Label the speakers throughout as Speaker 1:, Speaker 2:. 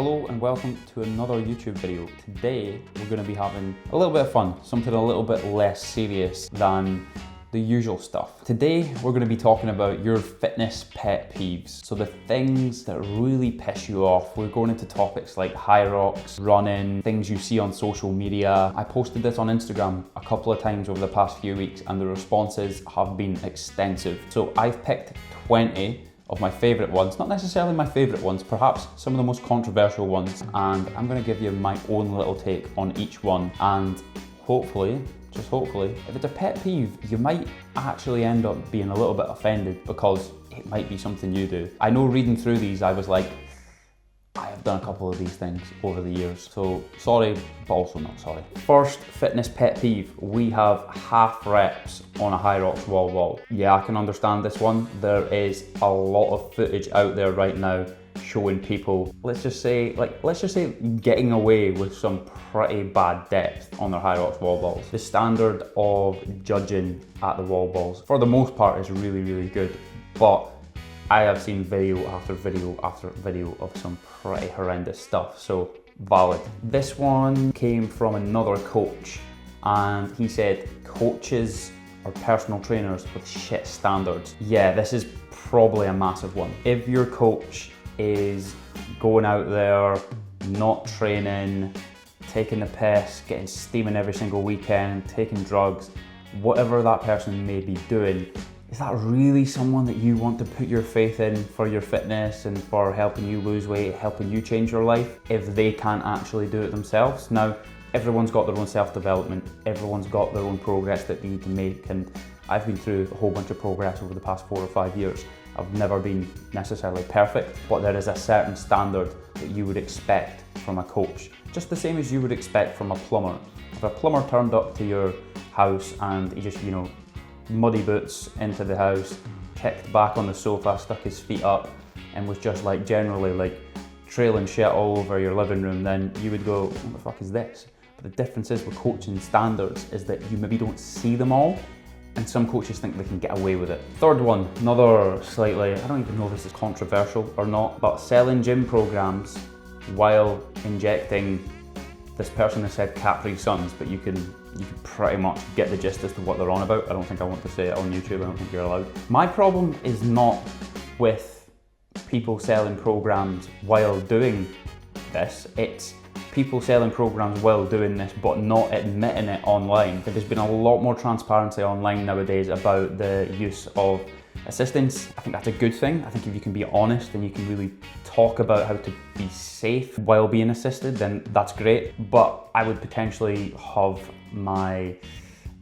Speaker 1: Hello and welcome to another YouTube video. Today we're going to be having a little bit of fun, something a little bit less serious than the usual stuff. Today we're going to be talking about your fitness pet peeves. So the things that really piss you off. We're going into topics like Hyrox, running, things you see on social media. I posted this on Instagram a couple of times over the past few weeks and the responses have been extensive. So I've picked 20 of my favourite ones, not necessarily my favourite ones, perhaps some of the most controversial ones, and I'm going to give you my own little take on each one, and hopefully, just hopefully, if it's a pet peeve, you might actually end up being a little bit offended because it might be something you do. I know reading through these, I was like, I have done a couple of these things over the years, so sorry, but also not sorry. First fitness pet peeve, we have half reps on a Hyrox wall ball. Yeah, I can understand this one. There is a lot of footage out there right now showing people, let's just say getting away with some pretty bad depth on their Hyrox wall balls. The standard of judging at the wall balls, for the most part, is really, really good, but I have seen video after video after video of some pretty horrendous stuff, so valid. This one came from another coach, and he said coaches or personal trainers with shit standards. Yeah, this is probably a massive one. If your coach is going out there, not training, taking the piss, getting steaming every single weekend, taking drugs, whatever that person may be doing, is that really someone that you want to put your faith in for your fitness and for helping you lose weight, helping you change your life, if they can't actually do it themselves? Now, everyone's got their own self-development, everyone's got their own progress that they need to make, and I've been through a whole bunch of progress over the past 4 or 5 years. I've never been necessarily perfect, but there is a certain standard that you would expect from a coach, just the same as you would expect from a plumber. If a plumber turned up to your house and he just, muddy boots into the house, kicked back on the sofa, stuck his feet up, and was just like generally like trailing shit all over your living room, then you would go, what the fuck is this? But the difference is with coaching standards is that you maybe don't see them all, and some coaches think they can get away with it. Third one, another slightly, I don't even know if this is controversial or not, but selling gym programs while injecting, this person has said Capri Suns, but you can pretty much get the gist as to what they're on about. I don't think I want to say it on YouTube, I don't think you're allowed. My problem is not with people selling programs while doing this, it's people selling programs while doing this but not admitting it online. There's been a lot more transparency online nowadays about the use of assistance. I think that's a good thing. I think if you can be honest and you can really talk about how to be safe while being assisted, then that's great. But I would potentially have my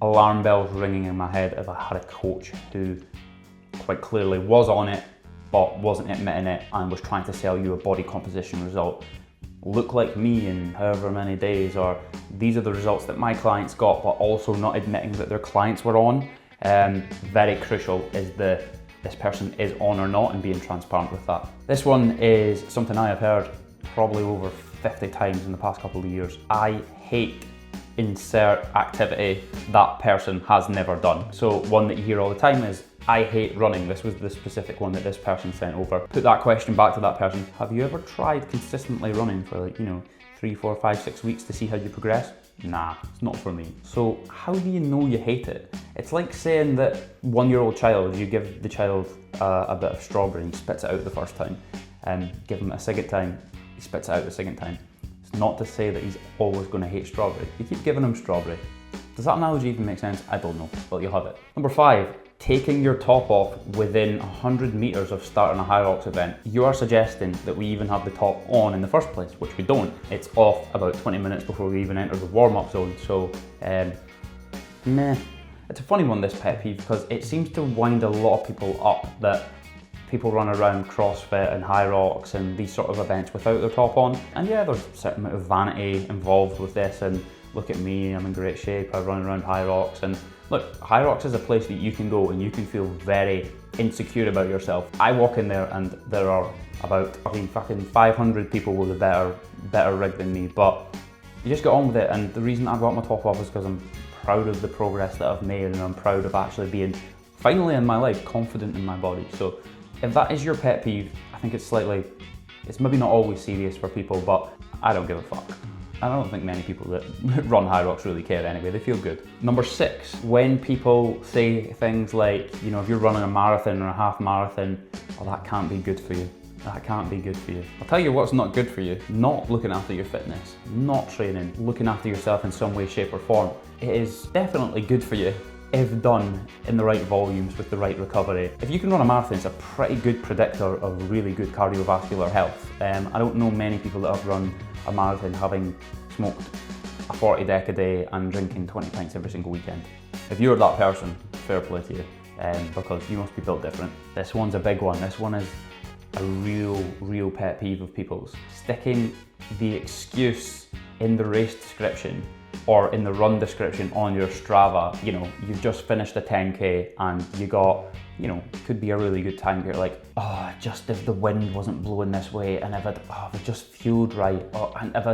Speaker 1: alarm bells ringing in my head if I had a coach who quite clearly was on it but wasn't admitting it and was trying to sell you a body composition result. Look like me in however many days, or these are the results that my clients got, but also not admitting that their clients were on. Very crucial is this person is on or not, and being transparent with that. This one is something I have heard probably over 50 times in the past couple of years. I hate insert activity that person has never done. So one that you hear all the time is, I hate running. This was the specific one that this person sent over. Put that question back to that person. Have you ever tried consistently running for 3, 4, 5, 6 weeks to see how you progress? Nah, it's not for me. So how do you know you hate it? It's like saying that 1-year-old child, you give the child a bit of strawberry and he spits it out the first time, and give him a second time, he spits it out the second time. It's not to say that he's always going to hate strawberry. You keep giving him strawberry. Does that analogy even make sense? I don't know, but you'll have it. Number 5, taking your top off within 100 meters of starting a Hyrox event. You are suggesting that we even have the top on in the first place, which we don't. It's off about 20 minutes before we even enter the warm-up zone, so meh. It's a funny one, this pet peeve, because it seems to wind a lot of people up that people run around CrossFit and Hyrox and these sort of events without their top on. And yeah, there's a certain amount of vanity involved with this, and look at me, I'm in great shape, I run around Hyrox. And look, Hyrox is a place that you can go and you can feel very insecure about yourself. I walk in there and there are about fucking 500 people with a better rig than me, but you just get on with it. And the reason I've got my top off is because I'm proud of the progress that I've made, and I'm proud of actually being, finally in my life, confident in my body. So if that is your pet peeve, I think it's slightly It's maybe not always serious for people, but I don't give a fuck. I don't think many people that run Hyrox really care anyway, they feel good. Number 6, when people say things like, you know, if you're running a marathon or a half marathon, oh, that can't be good for you. That can't be good for you. I'll tell you what's not good for you. Not looking after your fitness, not training, looking after yourself in some way, shape or form. It is definitely good for you if done in the right volumes with the right recovery. If you can run a marathon, it's a pretty good predictor of really good cardiovascular health. I don't know many people that have run a marathon having smoked a 40 deck a day and drinking 20 pints every single weekend. If you're that person, fair play to you, because you must be built different. This one's a big one. This one is a real pet peeve of people's. Sticking the excuse in the race description or in the run description on your Strava. You know, you've just finished a 10K and you got, you know, could be a really good time. You're like, oh, just if the wind wasn't blowing this way, and if I'd just fueled right, and if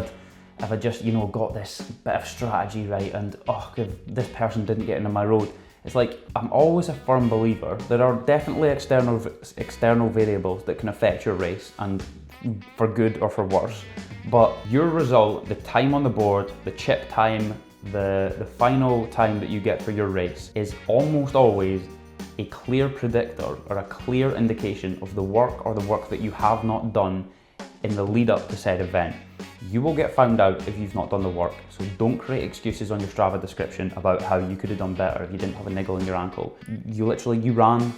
Speaker 1: I just, you know, got this bit of strategy right, and oh, if this person didn't get into my road. It's like, I'm always a firm believer there are definitely external variables that can affect your race, and for good or for worse. But your result, the time on the board, the chip time, the final time that you get for your race is almost always a clear predictor or a clear indication of the work or the work that you have not done in the lead up to said event. You will get found out if you've not done the work, so don't create excuses on your Strava description about how you could have done better if you didn't have a niggle in your ankle. You ran,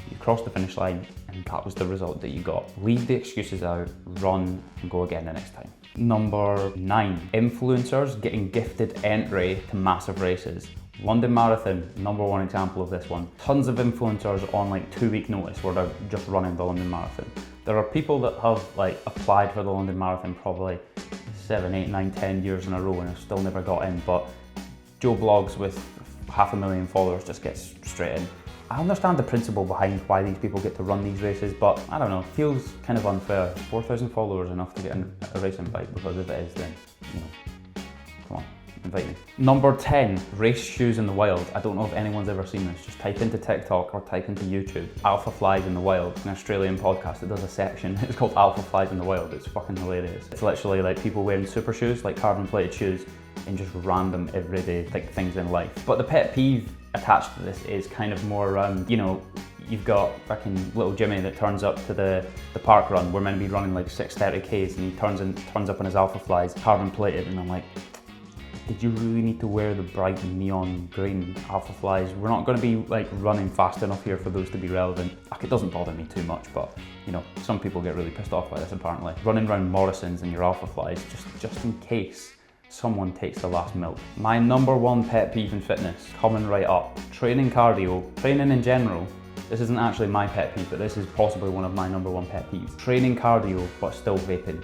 Speaker 1: you crossed the finish line, and that was the result that you got. Leave the excuses out, run, and go again the next time. Number 9, influencers getting gifted entry to massive races. London Marathon, number 1 example of this one. Tons of influencers on like 2-week notice where they're just running the London Marathon. There are people that have like applied for the London Marathon probably 7, 8, 9, 10 years in a row and have still never got in, but Joe Blogs with 500,000 followers just gets straight in. I understand the principle behind why these people get to run these races, but I don't know, feels kind of unfair. 4,000 followers enough to get a race invite, because if it is, then, you know, come on, invite me. Number 10, race shoes in the wild. I don't know if anyone's ever seen this. Just type into TikTok or type into YouTube, Alpha Flies in the Wild, an Australian podcast that does a section. It's called Alpha Flies in the Wild. It's fucking hilarious. It's literally like people wearing super shoes, like carbon plated shoes, and just random everyday like things in life. But the pet peeve attached to this is kind of more around, you know, you've got fucking little Jimmy that turns up to the park run. We're meant to be running like 6:30 Ks, and he turns up in his Alpha Flies, carbon plated, and I'm like, did you really need to wear the bright neon green Alpha Flies? We're not going to be like running fast enough here for those to be relevant. Like, it doesn't bother me too much, but you know, some people get really pissed off by this apparently. Running around Morrison's in your Alpha Flies just in case someone takes the last milk. My number 1 pet peeve in fitness, coming right up. Training cardio, training in general. This isn't actually my pet peeve, but this is possibly one of my number 1 pet peeves. Training cardio, but still vaping.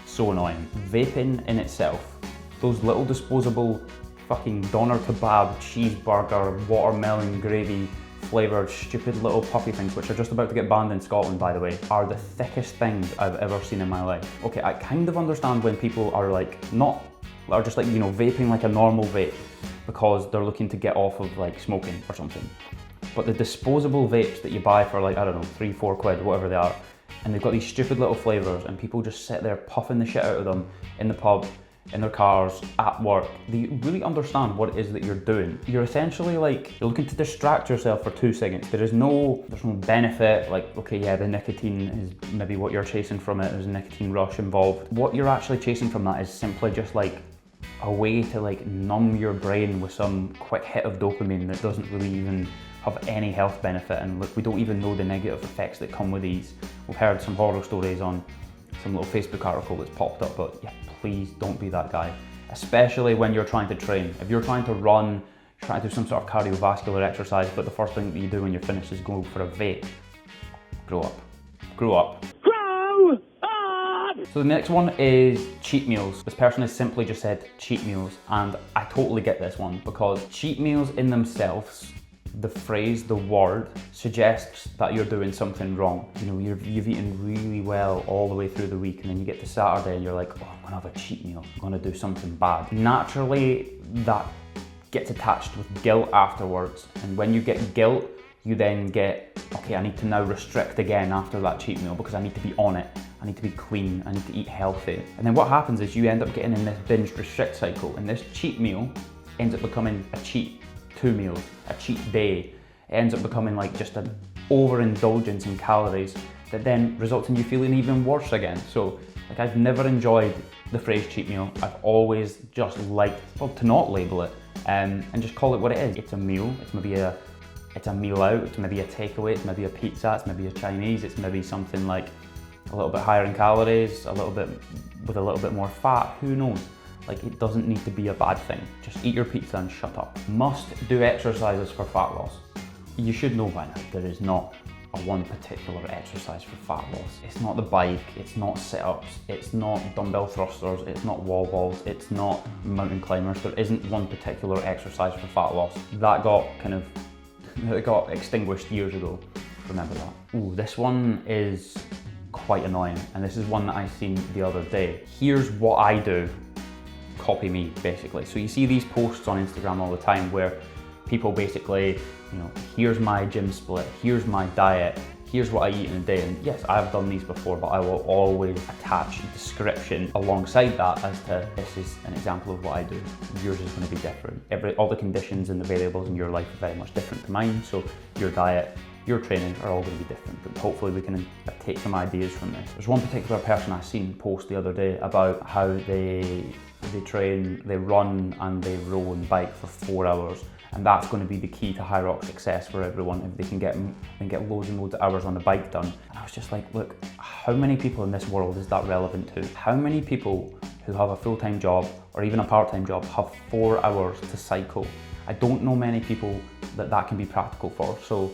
Speaker 1: So annoying. Vaping in itself, those little disposable fucking doner kebab, cheeseburger, watermelon gravy flavoured stupid little puffy things, which are just about to get banned in Scotland by the way, are the thickest things I've ever seen in my life. Okay, I kind of understand when people are like, are just like, you know, vaping like a normal vape because they're looking to get off of like smoking or something. But the disposable vapes that you buy for like, I don't know, 3-4 quid, whatever they are, and they've got these stupid little flavours and people just sit there puffing the shit out of them in the pub, in their cars, at work. Do you really understand what it is that you're doing? You're essentially like, you're looking to distract yourself for 2 seconds. There's no benefit, like, okay, yeah, the nicotine is maybe what you're chasing from it, there's a nicotine rush involved. What you're actually chasing from that is simply just like a way to like numb your brain with some quick hit of dopamine that doesn't really even have any health benefit, and look, we don't even know the negative effects that come with these. We've heard some horror stories on some little Facebook article that's popped up, but yeah, please don't be that guy, especially when you're trying to train. If you're trying to run, you're trying to do some sort of cardiovascular exercise, but the first thing that you do when you're finished is go for a vape. Grow up. Grow up. Grow up! So the next one is cheat meals. This person has simply just said cheat meals, and I totally get this one, because cheat meals in themselves, the phrase, the word, suggests that you're doing something wrong. You know, you've eaten really well all the way through the week, and then you get to Saturday and you're like, oh, I'm gonna have a cheat meal, I'm gonna do something bad. Naturally, that gets attached with guilt afterwards, and when you get guilt, you then get, okay, I need to now restrict again after that cheat meal because I need to be on it. I need to be clean, I need to eat healthy. And then what happens is you end up getting in this binge restrict cycle, and this cheat meal ends up becoming a cheat 2 meals, a cheat day. It ends up becoming like just an overindulgence in calories that then results in you feeling even worse again. So like, I've never enjoyed the phrase cheat meal. I've always just liked, well, to not label it and just call it what it is. It's a meal. It's maybe it's a meal out. It's maybe a takeaway. It's maybe a pizza. It's maybe a Chinese. It's maybe something like a little bit higher in calories, a little bit with a little bit more fat. Who knows? Like, it doesn't need to be a bad thing. Just eat your pizza and shut up. Must do exercises for fat loss. You should know by now there is not a one particular exercise for fat loss. It's not the bike, it's not sit-ups, it's not dumbbell thrusters, it's not wall balls, it's not mountain climbers. There isn't one particular exercise for fat loss. That got extinguished years ago. Remember that. Ooh, this one is quite annoying, and this is one that I seen the other day. Here's what I do. Copy me, basically. So you see these posts on Instagram all the time where people basically, here's my gym split, here's my diet, here's what I eat in a day. And yes, I've done these before, but I will always attach a description alongside that as to, this is an example of what I do. Yours is going to be different. All the conditions and the variables in your life are very much different to mine, so your diet, your training are all going to be different, but hopefully we can take some ideas from this. There's one particular person I seen post the other day about how they train, they run and they row and bike for 4 hours, and that's going to be the key to Hyrox success for everyone, if they can get loads and loads of hours on the bike done. And I was just like, look, how many people in this world is that relevant to? How many people who have a full-time job or even a part-time job have 4 hours to cycle? I don't know many people that can be practical for. So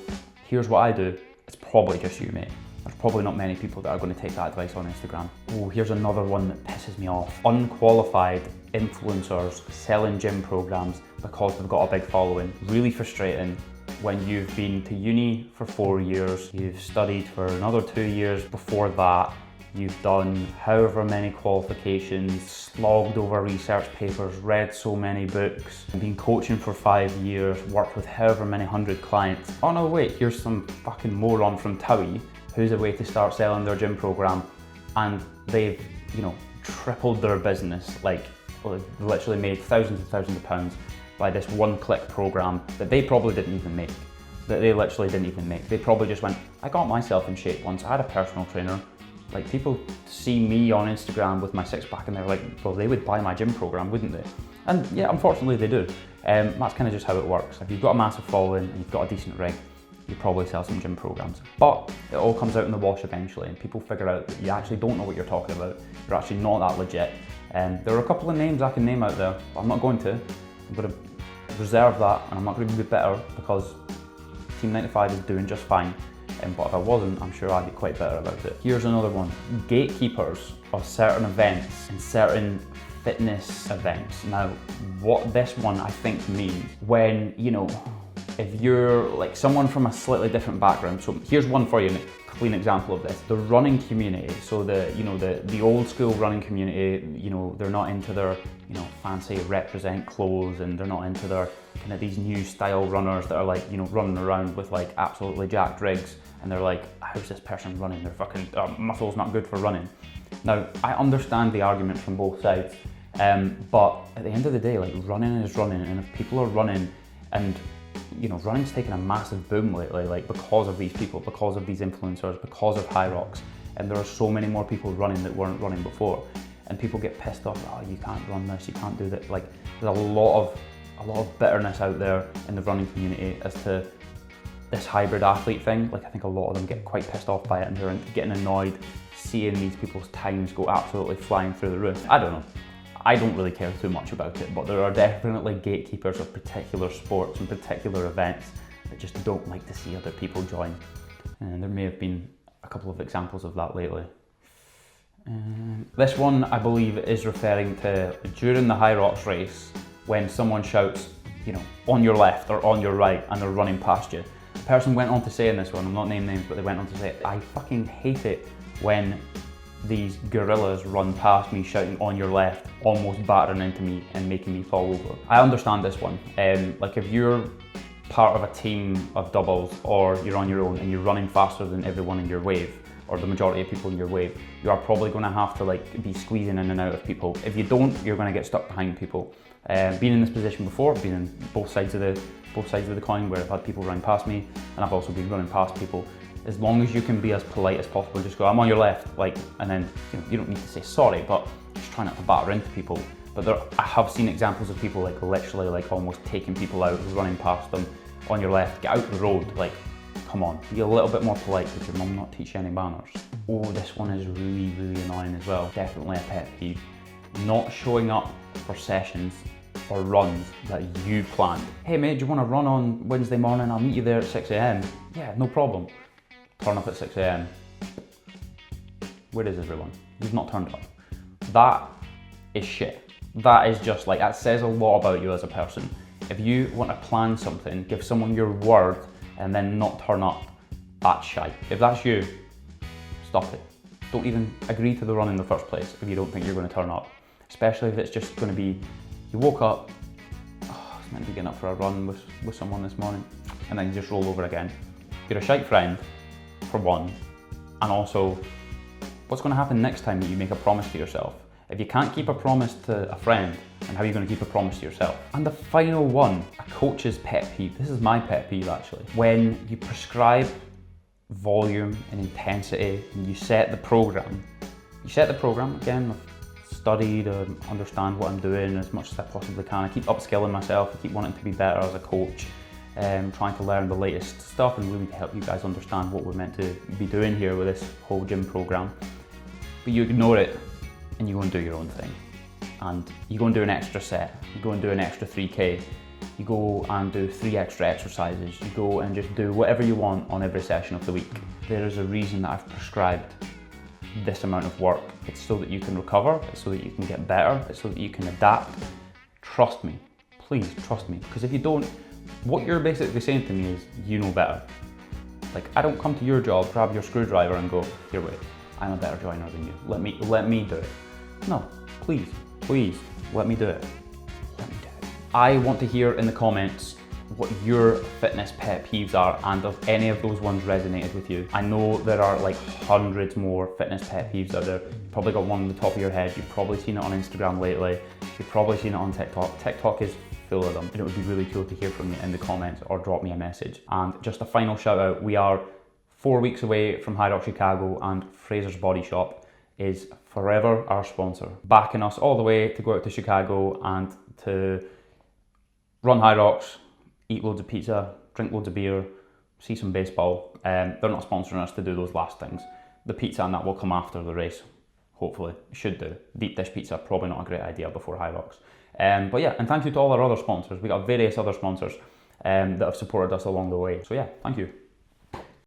Speaker 1: here's what I do. It's probably just you, mate. There's probably not many people that are going to take that advice on Instagram. Oh, here's another one that pisses me off. Unqualified influencers selling gym programs because they've got a big following. Really frustrating when you've been to uni for 4 years, you've studied for another 2 years before that, you've done however many qualifications, slogged over research papers, read so many books, been coaching for 5 years, worked with however many 100 clients. Oh no, wait, here's some fucking moron from Towie who's a way to start selling their gym program, and they've, tripled their business. Like, well, they've literally made thousands and thousands of pounds by this one-click program that they probably didn't even make. They probably just went, I got myself in shape once, I had a personal trainer. Like, people see me on Instagram with my six-pack and they're like, well, they would buy my gym program, wouldn't they? And yeah, unfortunately they do. That's kind of just how it works. If you've got a massive following and you've got a decent rig, you probably sell some gym programs. But it all comes out in the wash eventually, and people figure out that you actually don't know what you're talking about. You're actually not that legit. There are a couple of names I can name out there, but I'm not going to. I'm going to reserve that, and I'm not going to be bitter because Team 95 is doing just fine. But if I wasn't, I'm sure I'd be quite better about it. Here's another one. Gatekeepers of certain events and certain fitness events. Now, what this one I think means when, if you're like someone from a slightly different background. So here's one for you, a clean example of this. The running community, so the old school running community, they're not into their, fancy represent clothes, and they're not into their kind of these new style runners that are like, running around with like absolutely jacked rigs, and they're like, how's this person running? Their fucking muscle's not good for running. Now, I understand the argument from both sides, but at the end of the day, like, running is running, and if people are running, and running's taken a massive boom lately, like, because of these people, because of these influencers, because of Hyrox, and there are so many more people running that weren't running before, and people get pissed off, oh, you can't run this, you can't do that. Like, there's a lot of bitterness out there in the running community as to this hybrid athlete thing. Like, I think a lot of them get quite pissed off by it, and they're getting annoyed seeing these people's times go absolutely flying through the roof. I don't know. I don't really care too much about it, but there are definitely gatekeepers of particular sports and particular events that just don't like to see other people join. And there may have been a couple of examples of that lately. This one, I believe, is referring to during the Hyrox race, when someone shouts, on your left or on your right, and they're running past you. The person went on to say in this one, I'm not naming names, but they went on to say, I fucking hate it when these gorillas run past me shouting on your left, almost battering into me and making me fall over. I understand this one. Like, if you're part of a team of doubles, or you're on your own and you're running faster than everyone in your wave, or the majority of people in your wave, you are probably going to have to like be squeezing in and out of people. If you don't, you're going to get stuck behind people. Been in this position before, been in both sides of the coin, where I've had people run past me, and I've also been running past people. As long as you can be as polite as possible, just go, I'm on your left, like, and then you don't need to say sorry, but just try not to batter into people. But I have seen examples of people like literally like almost taking people out, running past them, on your left, get out the road, like, come on, be a little bit more polite. Did your mum not teach you any manners? Oh, this one is really, really annoying as well. Definitely a pet peeve. Not showing up for sessions or runs that you planned. Hey mate, do you want to run on Wednesday morning? I'll meet you there at 6 AM. Yeah, no problem. Turn up at 6 AM. Where is everyone? You've not turned up. That is shit. That is just like, that says a lot about you as a person. If you want to plan something, give someone your word and then not turn up, that's shite. If that's you, stop it. Don't even agree to the run in the first place if you don't think you're going to turn up. Especially if it's just going to be, you woke up, oh, I was meant to be getting up for a run with someone this morning, and then you just roll over again. You're a shite friend, for one, and also, what's going to happen next time that you make a promise to yourself? If you can't keep a promise to a friend, then how are you going to keep a promise to yourself? And the final one, a coach's pet peeve. This is my pet peeve actually. When you prescribe volume and intensity and you set the program. Again, I've studied and understand what I'm doing as much as I possibly can. I keep upskilling myself, I keep wanting to be better as a coach, trying to learn the latest stuff and really to help you guys understand what we're meant to be doing here with this whole gym program. But you ignore it and you go and do your own thing. And you go and do an extra set, you go and do an extra 3K, you go and do 3 extra exercises, you go and just do whatever you want on every session of the week. There is a reason that I've prescribed this amount of work. It's so that you can recover, it's so that you can get better, it's so that you can adapt. Trust me, please trust me, because if you don't, what you're basically saying to me is, you know better. Like, I don't come to your job, grab your screwdriver and go, here wait, I'm a better joiner than you, let me do it. No, please, let me do it. I want to hear in the comments what your fitness pet peeves are and if any of those ones resonated with you. I know there are like hundreds more fitness pet peeves out there. You've probably got one on the top of your head. You've probably seen it on Instagram lately. You've probably seen it on TikTok. TikTok is full of them. And it would be really cool to hear from you in the comments or drop me a message. And just a final shout out, we are 4 weeks away from Hyrox Chicago and Fraser's Body Shop is forever our sponsor, backing us all the way to go out to Chicago and to run Hyrox, eat loads of pizza, drink loads of beer, see some baseball. They're not sponsoring us to do those last things. The pizza and that will come after the race, hopefully. It should do. Deep dish pizza, probably not a great idea before Hyrox. But yeah, and thank you to all our other sponsors. We got various other sponsors that have supported us along the way. So yeah, thank you.